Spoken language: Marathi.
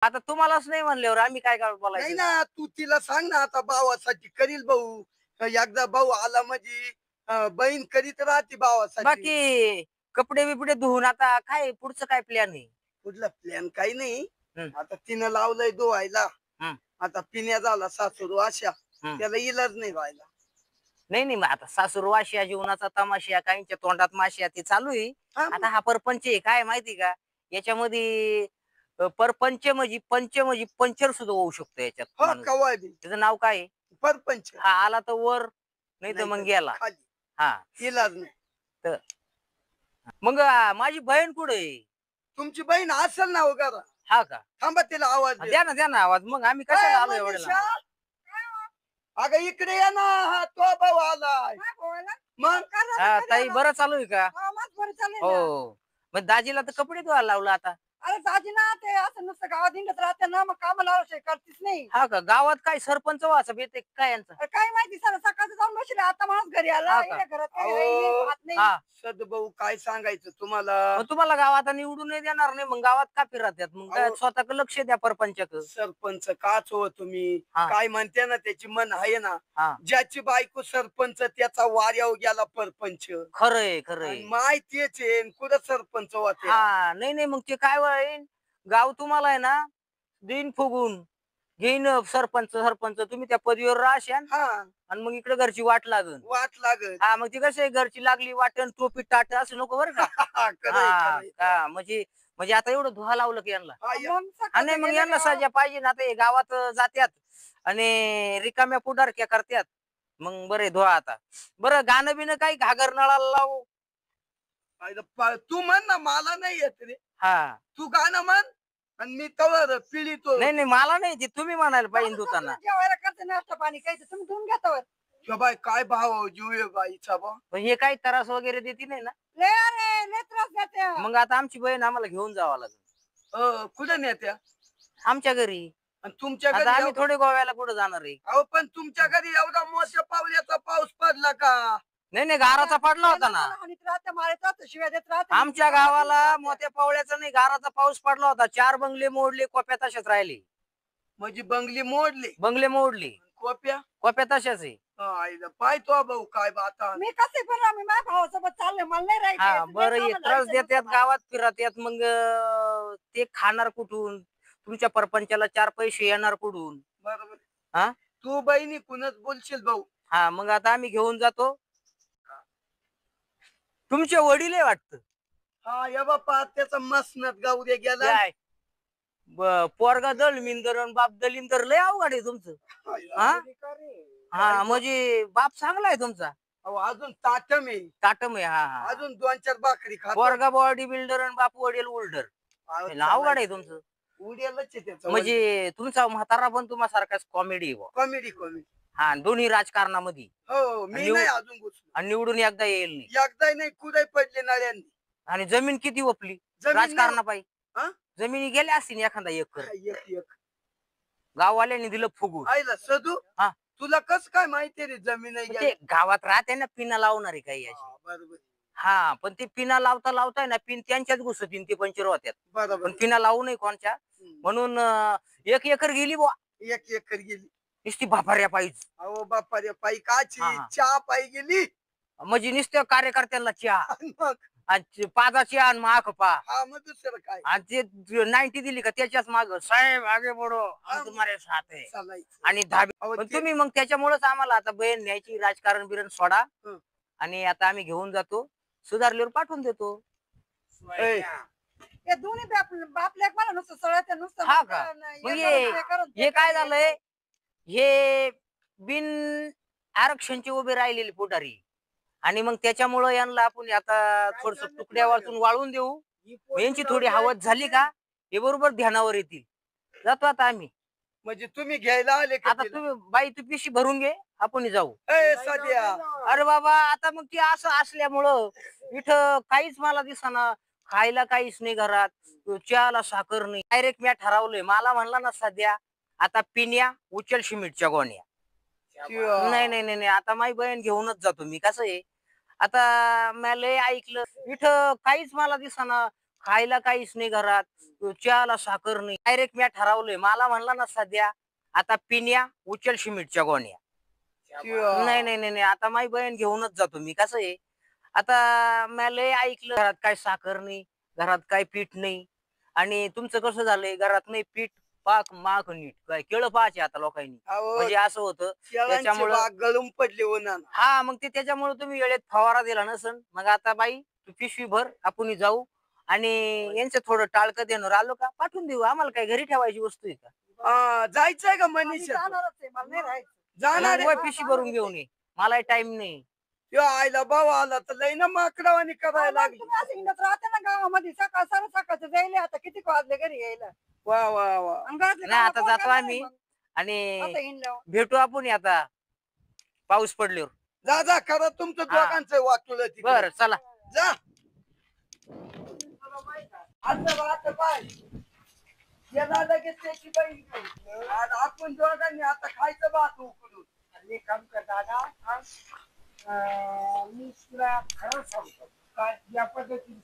आता तुम्हालाच नाही म्हणल्यावर आम्ही काय काय नाही बोलायचं. ना, तू तिला सांग ना आता भावासाठी करील भाऊ. एकदा भाऊ आला म्हणजे बहीण करीत राहते भावासाठी. बाकी कपडे बिपडे धुवून आता काय पुढचं काय प्लॅन आहे? कुठला प्लॅन काही नाही. हं, आता तिनं लावलंय धुवायला. हं, आता पिण्या झाला सासूर अशा हं. त्याला इलाज नाही व्हायला. नाही नाही, मग आता सासूरवाशिया जीवनाचा तमाशा काहींच्या तोंडात माश्या ते चालू आहे. हा आता मग. हा परपंच आहे काय माहिती का? याच्यामध्ये परपंच म्हणजे पंचर सुद्धा होऊ शकतो याच्यात हो माणूस. कवाय बी त्याचं नाव काय आहे? परपंच. हा आला तर वर, नाही तर नाही मग तर गेला. खाली हा. इलाज नाही. तर मग माझी बहीण कुठे आहे? तुमची बहीण असेल ना वगैरे. हा का? थांबा तिला आवाज हा, देतो. द्या ना आवाज. मग आम्ही कशाला आलो एवढ्या मनीषा, लांब? अगं इकडे ये ना. हा तो भाऊ आलाय. मग हा ताई, बरं चालू आहे का? बरं चालेल हो. ना. मग दाजीला तर कपडे धुवायला लावलं आता. अरे दाजी ना ते असं नुसतं गावात हिंडत राहते ना मग कामाला लावल्याशिवाय करतीच नाही. हा का? गावात काय सरपंच वाचा येते काय यांचं? अरे काय माहिती सर सकाळचं जाऊन बसले आता माणूस घरी आला हा का? इकडे घरात काही अहो, राही नाही खात नाही. हा. सदभाऊ काय सांगायचं तुम्हाला. मग तुम्हाला गावात निवडून नाही देणार नाही, मग गावात का फिरतात? मग काय अहो, स्वतःकडे लक्ष द्या परपंचाक. सरपंच काच हो तुम्ही. हा. काय म्हणते ना त्याची मन आहे ना. हा. ज्याची बायको सरपंच त्याचा वाऱ्यावर गेला परपंच. खरंय खरंय. आणि माय तेच आहे कुठं सरपंच होते. हा. नाही नाही, मग ते काय होईल, गाव तुम्हाला आहे ना देईन फुगून, घेईन सरपंच सरपंच, तुम्ही त्या पदवीवर राहशान हा आणि मग इकडे घरची वाट लागन. वाट लागत. हा, मग ती कसं आहे, घरची लागली वाटण टोपी टाट असं नको बरं का. खरंय हा खरंय. का, म्हणजे म्हणजे आता एवढं धुवा लावलं की यांना. हा, मग हा सकाळचं नाही, मग गेलं यांना गावात. सजा पाहिजे ना. आता हे गावात जात्यात आणि रिकाम्या पुढारक्या करत्यात. मग बरे धुवा आता. बरं गाणं बिणं काही घागर नळाला लावू. तू म्हण ना मला नाही येत रे. हा. तू गाणं म्हण आणि मी तवर पिळीतो. नाही नाही, मला नाही, ते तुम्ही म्हणायला पाहिजे माणूस धुताना. आपलं जेवायला करते नाश्ता पाणी काहीच तुम्ही धुवून घेतावर. बाय काय भाव जीव आहे बाईचा बा. पण हे काही त्रास वगैरे देते नाही ना. लय अरे लय त्रास देते. मग आता आमची बहीण आम्हाला घेऊन जावं लागेल कुठं नेत्या आमच्या घरी. आणि तुमच्या आता घरी आम्ही थोडे गोव्याला कुठं जाणार आहे? अहो पण तुमच्या घरी एवढा मोठ्या पावल्याचा पाऊस पडला का. नाही नाही, गाराचा पडला होता ना. हानीत राहते मारत राहते शिव्या देत राहते. आमच्या गावाला मोठ्या पावल्याचा नाही, गाराचा पाऊस पडला होता. 4 बंगले मोडले, कोप्या तशाच राहिले. म्हणजे बंगली मोडली बंगले मोडले, कोप्या. कोप्या तशाच आहे. आईला पाय तो भाऊ काय बाता. मी कसे पण आम्ही माझ्या भावासोबत चालले मला नाही हा राहायचं. बरं, हे त्रास देतात गावात फिरतात, मग ते खाणार कुठून? तुमच्या परपंचाला 4 पैसे येणार कुठून? बरोबर. हा. तू बहिणी कुणच बोलशील भाऊ. हा, मग आता आम्ही घेऊन जातो. तुमचे वडील आहे वाटतं. हा या बापा त्याचा मसनत गाऊ दे गेला. काय पोरगा दलमिंदर आणि बाप दलिंदर, लय अवघड आहे तुमचं. हा हा, म्हणजे बाप चांगला आहे तुमचा. अहो अजून ताटम आहे. ताटम आहे. हा हा. अजून 2-4 भाकरी खातो. पोरगा बॉडी बिल्डर आणि बाप वडील उल्डर. अवघड आहे तुमचं. उड्यालाच आहे त्याचं. म्हणजे तुमचा म्हातारा पण तुम्हासारखाच कॉमेडी आहे. Comedy comedy. हा, दोन्ही राजकारणामध्ये. हो मी आणि नाही अजून घुसलो. आणि निवडून एकदा येईल नाही. एकदा नाही कुठे पडले नळ्यांनी. आणि जमीन किती ओपली जमीन राजकारणापायी. हा? जमिनी गेल्या असतील एखादा एकर. एक एक गाववाल्यांनी दिलं फुगून. आईला सदू. हा. तुला कस काय माहिती रे जमीन आहे ते गावात राहते ना पिना लावणारी काही अशी. बरोबर हा, पण ते पिना लावता लावताय ना, पिन त्यांच्याच घुसतीन, ते पंचर होत्यात. बरोबर. पण पिना लावू नये कोणच्या. म्हणून 1 एकर गेली बुवा. एक एकर गेली. नुसती भापाऱ्या पाहिजे. अहो बाप्पा रे पायी काची हा, हा. चहा पायी गेली. म्हणजे नुसत्या कार्यकर्त्यांना चहा आणि मग आणि पाचा चहा आणि माख पा. हा मग दुसरं काय आणि ते 90 दिली का त्याच्याच माग, साहेब आगे बढो हम तुम्हारे साथ है. चालायचं. आणि धाबे. अहो, पण ते- तुम्ही मग त्याच्यामुळेच आम्हाला आता बहीण न्यायची, राजकारण बिरण सोडा. हं. आणि आता आम्ही घेऊन जातो, सुधारल्यावर पाठवून देतो. ए, ते दोन्ही बाप लेक मला नुसतं सगळं नुसतं हा का? हे मग करून, ते करून, ते हे काय करून. झालंय, हे बिन आरक्षणचे उभे राहिलेले पुढारी. आणि मग त्याच्यामुळं यांना आपण आता थोडस तुकड्या वाचून वाळून देऊ. यांची थोडी हवस झाली का हे बरोबर ध्यानावर येतील. जातो आता आम्ही. म्हणजे तुम्ही घ्यायला आले का आता तिला? तुम्ही बाई, तू पिशी भरून घे, आपण जाऊ. ए सध्या अरे बाबा, आता मग ती असं असल्यामुळं इथं काहीच मला दिसना, खायला काहीच नाही घरात, चहाला साखर नाही. डायरेक्ट मी ठरवलंय, मला म्हणला ना सध्या आता पिण्या उचल शिमिटच्या गोण्या. नाही नाही नाही, आता माझी बहीण घेऊनच जातो मी. कसं आहे, आता मी लय ऐकलं इथं काहीच मला दिसना, खायला काहीच नाही घरात, चहाला साखर नाही. डायरेक्ट मी ठरवलंय, मला म्हणला ना सध्या आता पिण्या उचल सिमेंटच्या गोण्या. नाही नाही नाही नाही, आता माझी बहीण घेऊनच जातो मी. कसं आहे, आता मी लय ऐकलं घरात काय साखर नाही, घरात काय पीठ नाही. आणि तुमचं कसं झालंय, घरात नाही पीठ, पाक माग नीट काय केळं पाहायचे आता लोकांनी. अहो, म्हणजे असं होतं केळांची त्याच्यामुळं. बाग गळून पडली उन्हानं. हा, मग ते त्याच्यामुळे तुम्ही वेळेत फवारा दिला नसन. मग आता बाई तू पिशवी भर, आपण जाऊ. आणि यांचं थोडं टाळकं देणार आलो का पाठवून देऊ. आम्हाला काय घरी ठेवायची वस्तू आहे का? जायचंय का आम्ही मनीषा जाणारच आहे, मला नाही राहायचं. जाणार मग आहे? वय पिशवी भरून घेऊन ये, मला टाइम नाही. त्यो आईला भाऊ आला तर लई ना माकडावानी करायला लागली. तुम्ही असं हिंडत राहते ना गावामध्ये, सकाळ साडे सकाळचं जायले, आता किती वाजले घरी यायला. वा वा वा. आणि घरातले नाही, आता कामं कोण जातो करणार आम्ही. मग? आणि असं हिंडल्यावर. भेटू आपण आता पाऊस पडल्यावर. जा जा करा तुमचं हा. दोघांचं वाटलं बर चला. जा आता आता पाय याला लगेच त्याची बहीण घेऊन. आणि आपण दोघांनी आता खायचं भात उकडून. आणि एक काम कर दादा, मी तुला खरं सांगतो काय या पद्धतीने